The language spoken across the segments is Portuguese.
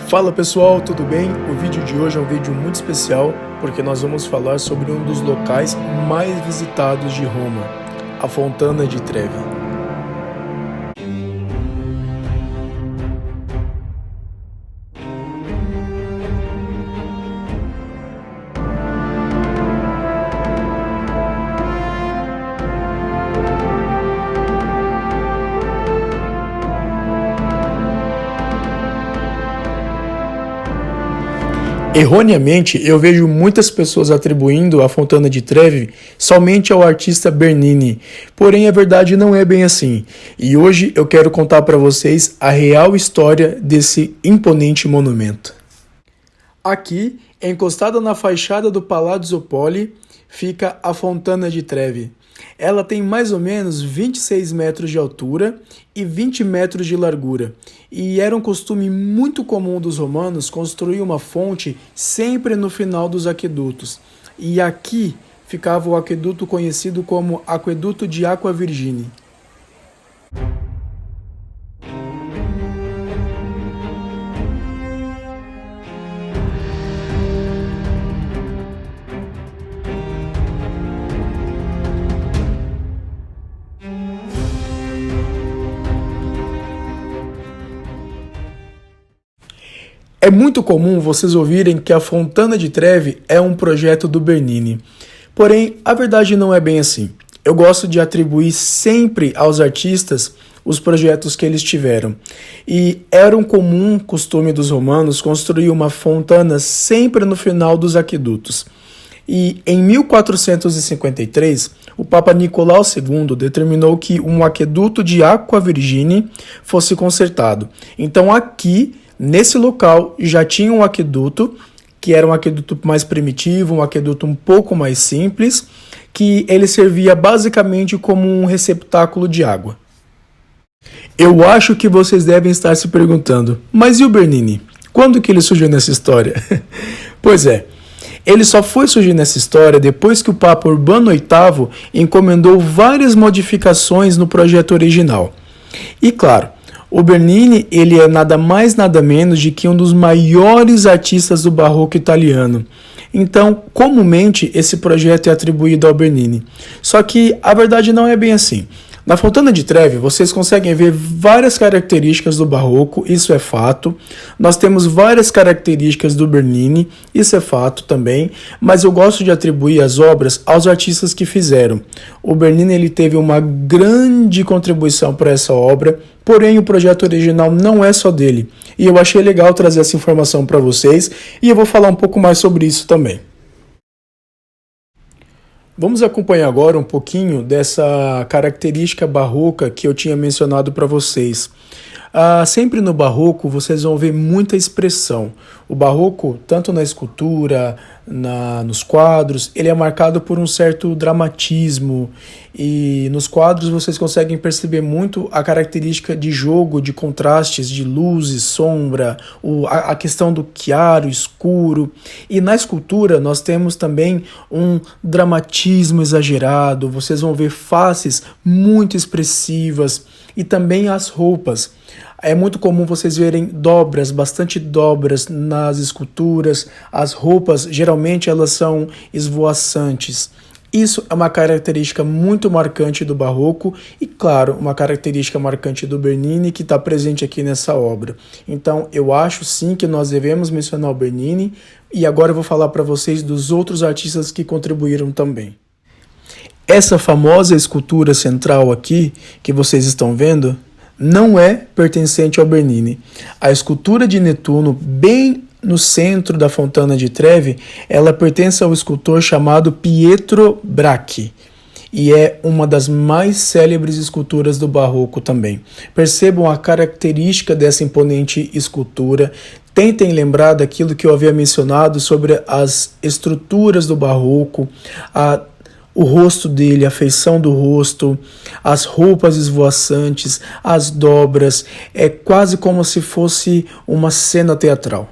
Fala pessoal, tudo bem? O vídeo de hoje é um vídeo muito especial porque nós vamos falar sobre um dos locais mais visitados de Roma, a Fontana di Trevi. Erroneamente, eu vejo muitas pessoas atribuindo a Fontana di Trevi somente ao artista Bernini, porém a verdade não é bem assim. E hoje eu quero contar para vocês a real história desse imponente monumento. Aqui, encostada na fachada do Palazzo Poli, fica a Fontana di Trevi. Ela tem mais ou menos 26 metros de altura e 20 metros de largura, e era um costume muito comum dos romanos construir uma fonte sempre no final dos aquedutos. E aqui ficava o aqueduto conhecido como Aqueduto de Aqua Virgine. É muito comum vocês ouvirem que a Fontana di Trevi é um projeto do Bernini. Porém, a verdade não é bem assim. Eu gosto de atribuir sempre aos artistas os projetos que eles tiveram. E era um comum costume dos romanos construir uma fontana sempre no final dos aquedutos. E em 1453, o Papa Nicolau II determinou que um aqueduto de Aqua Virgine fosse consertado. Então aqui, nesse local, já tinha um aqueduto, que era um aqueduto mais primitivo, um aqueduto um pouco mais simples, que ele servia basicamente como um receptáculo de água. Eu acho que vocês devem estar se perguntando, mas e o Bernini? Quando que ele surgiu nessa história? Pois é, ele só foi surgir nessa história depois que o Papa Urbano VIII encomendou várias modificações no projeto original. E claro, o Bernini ele é nada mais nada menos de que um dos maiores artistas do barroco italiano. Então, comumente, esse projeto é atribuído ao Bernini. Só que a verdade não é bem assim. Na Fontana di Trevi, vocês conseguem ver várias características do barroco, isso é fato. Nós temos várias características do Bernini, isso é fato também. Mas eu gosto de atribuir as obras aos artistas que fizeram. O Bernini ele teve uma grande contribuição para essa obra, porém o projeto original não é só dele. E eu achei legal trazer essa informação para vocês e eu vou falar um pouco mais sobre isso também. Vamos acompanhar agora um pouquinho dessa característica barroca que eu tinha mencionado para vocês. Sempre no barroco vocês vão ver muita expressão. O barroco, tanto na escultura, nos quadros, ele é marcado por um certo dramatismo. E nos quadros vocês conseguem perceber muito a característica de jogo, de contrastes, de luz e sombra, a questão do chiaro, escuro. E na escultura nós temos também um dramatismo exagerado, vocês vão ver faces muito expressivas e também as roupas. É muito comum vocês verem dobras, bastante dobras nas esculturas. As roupas, geralmente, elas são esvoaçantes. Isso é uma característica muito marcante do barroco e, claro, uma característica marcante do Bernini que está presente aqui nessa obra. Então, eu acho sim que nós devemos mencionar o Bernini e agora eu vou falar para vocês dos outros artistas que contribuíram também. Essa famosa escultura central aqui, que vocês estão vendo, não é pertencente ao Bernini. A escultura de Netuno, bem no centro da Fontana di Trevi, ela pertence ao escultor chamado Pietro Bracchi e é uma das mais célebres esculturas do barroco também. Percebam a característica dessa imponente escultura. Tentem lembrar daquilo que eu havia mencionado sobre as estruturas do barroco, o rosto dele, a feição do rosto, as roupas esvoaçantes, as dobras, é quase como se fosse uma cena teatral.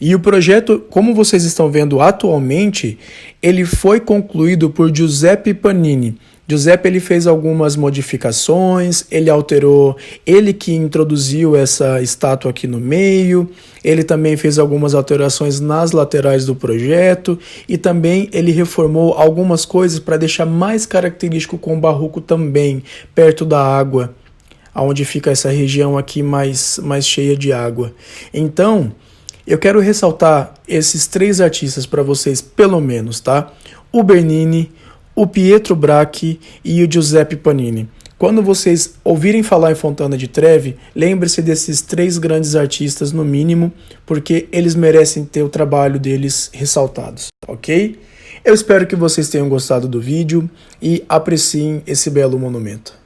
E o projeto, como vocês estão vendo atualmente, ele foi concluído por Giuseppe Panini. Giuseppe ele fez algumas modificações, ele alterou, ele que introduziu essa estátua aqui no meio, ele também fez algumas alterações nas laterais do projeto e também ele reformou algumas coisas para deixar mais característico com o barroco também, perto da água, onde fica essa região aqui mais cheia de água. Então, eu quero ressaltar esses 3 artistas para vocês, pelo menos, tá? O Bernini, o Pietro Bracchi e o Giuseppe Panini. Quando vocês ouvirem falar em Fontana di Trevi, lembre-se desses 3 grandes artistas no mínimo, porque eles merecem ter o trabalho deles ressaltados, ok? Eu espero que vocês tenham gostado do vídeo e apreciem esse belo monumento.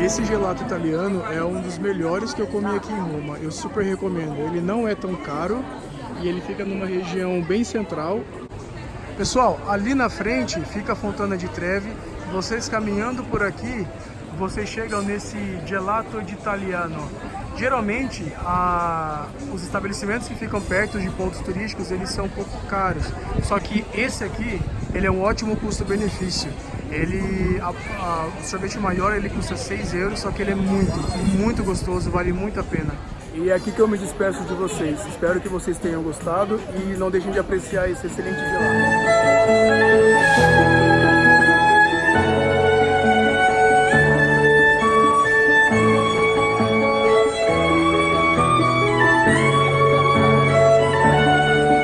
Esse gelato italiano é um dos melhores que eu comi aqui em Roma, eu super recomendo. Ele não é tão caro e ele fica numa região bem central. Pessoal, ali na frente fica a Fontana di Trevi. Vocês caminhando por aqui, vocês chegam nesse gelato di italiano. Geralmente, os estabelecimentos que ficam perto de pontos turísticos, eles são um pouco caros. Só que esse aqui, ele é um ótimo custo-benefício. O sorvete maior ele custa 6 euros, só que ele é muito gostoso, vale muito a pena. E é aqui que eu me despeço de vocês. Espero que vocês tenham gostado e não deixem de apreciar esse excelente gelato.